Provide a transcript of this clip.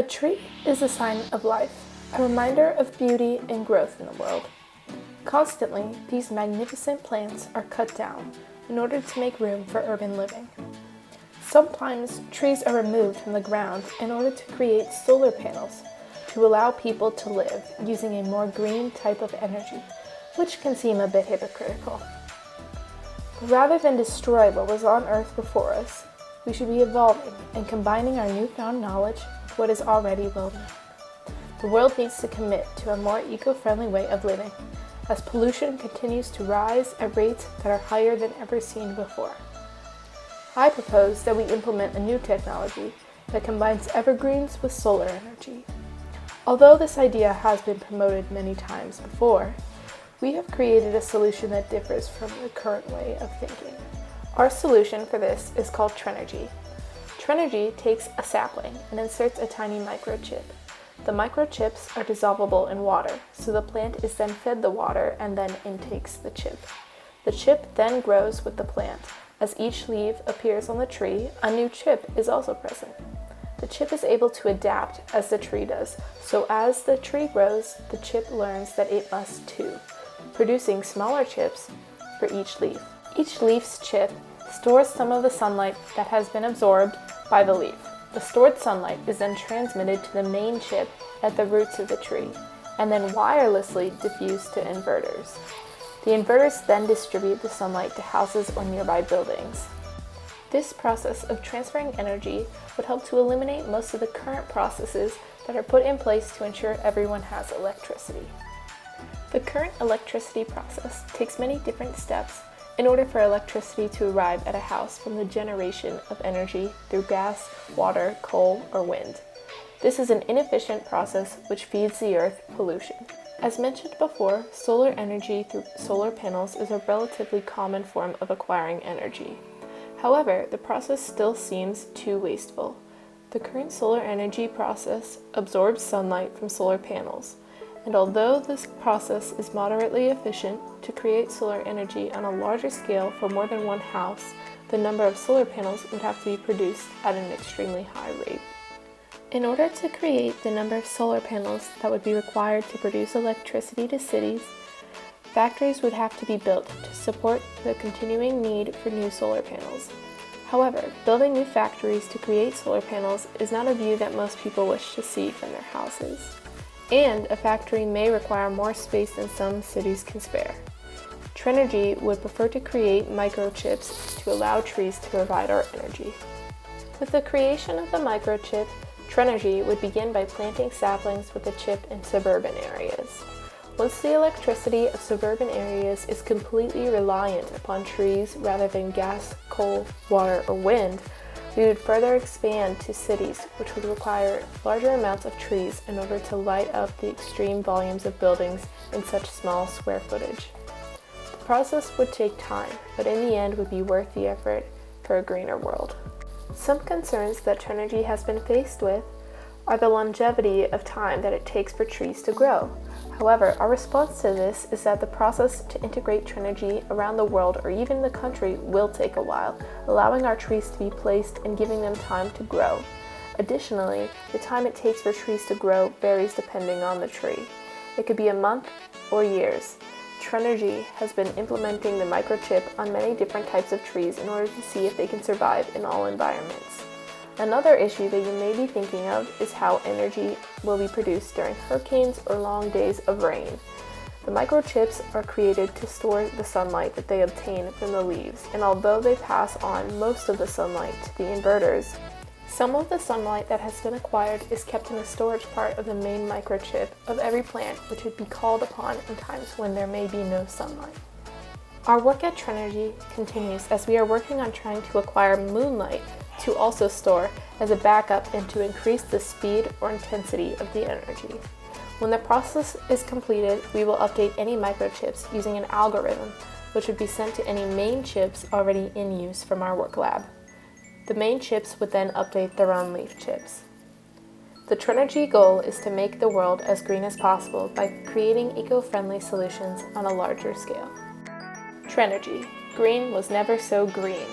A tree is a sign of life, a reminder of beauty and growth in the world. Constantly, these magnificent plants are cut down in order to make room for urban living. Sometimes trees are removed from the ground in order to create solar panels to allow people to live using a more green type of energy, which can seem a bit hypocritical. Rather than destroy what was on Earth before us, we should be evolving and combining our newfound knowledge with what is already well known. The world needs to commit to a more eco-friendly way of living, as pollution continues to rise at rates that are higher than ever seen before. I propose that we implement a new technology that combines evergreens with solar energy. Although this idea has been promoted many times before, we have created a solution that differs from the current way of thinking. Our solution for this is called Trenergy. Trenergy takes a sapling and inserts a tiny microchip. The microchips are dissolvable in water, so the plant is then fed the water and then intakes the chip. The chip then grows with the plant. As each leaf appears on the tree, a new chip is also present. The chip is able to adapt as the tree does, so as the tree grows, the chip learns that it must too, producing smaller chips for each leaf. Each leaf's chip stores some of the sunlight that has been absorbed by the leaf. The stored sunlight is then transmitted to the main chip at the roots of the tree, and then wirelessly diffused to inverters. The inverters then distribute the sunlight to houses or nearby buildings. This process of transferring energy would help to eliminate most of the current processes that are put in place to ensure everyone has electricity. The current electricity process takes many different steps in order for electricity to arrive at a house from the generation of energy through gas, water, coal, or wind. This is an inefficient process which feeds the earth pollution. As mentioned before, solar energy through solar panels is a relatively common form of acquiring energy. However, the process still seems too wasteful. The current solar energy process absorbs sunlight from solar panels, and although this process is moderately efficient to create solar energy on a larger scale for more than one house, the number of solar panels would have to be produced at an extremely high rate. In order to create the number of solar panels that would be required to produce electricity to cities, factories would have to be built to support the continuing need for new solar panels. However, building new factories to create solar panels is not a view that most people wish to see from their houses. And a factory may require more space than some cities can spare. Trenergy would prefer to create microchips to allow trees to provide our energy. With the creation of the microchip, Trenergy would begin by planting saplings with the chip in suburban areas. Once the electricity of suburban areas is completely reliant upon trees rather than gas, coal, water, or wind, we would further expand to cities, which would require larger amounts of trees in order to light up the extreme volumes of buildings in such small square footage. The process would take time, but in the end would be worth the effort for a greener world. Some concerns that Trenergy has been faced with are the longevity of time that it takes for trees to grow. However, our response to this is that the process to integrate Trenergy around the world or even the country will take a while, allowing our trees to be placed and giving them time to grow. Additionally, the time it takes for trees to grow varies depending on the tree. It could be a month or years. Trenergy has been implementing the microchip on many different types of trees in order to see if they can survive in all environments. Another issue that you may be thinking of is how energy will be produced during hurricanes or long days of rain. The microchips are created to store the sunlight that they obtain from the leaves, and although they pass on most of the sunlight to the inverters, some of the sunlight that has been acquired is kept in the storage part of the main microchip of every plant, which would be called upon in times when there may be no sunlight. Our work at Trenergy continues as we are working on trying to acquire moonlight to also store as a backup and to increase the speed or intensity of the energy. When the process is completed, we will update any microchips using an algorithm, which would be sent to any main chips already in use from our work lab. The main chips would then update their own leaf chips. The Trenergy goal is to make the world as green as possible by creating eco-friendly solutions on a larger scale. Trenergy, green was never so green.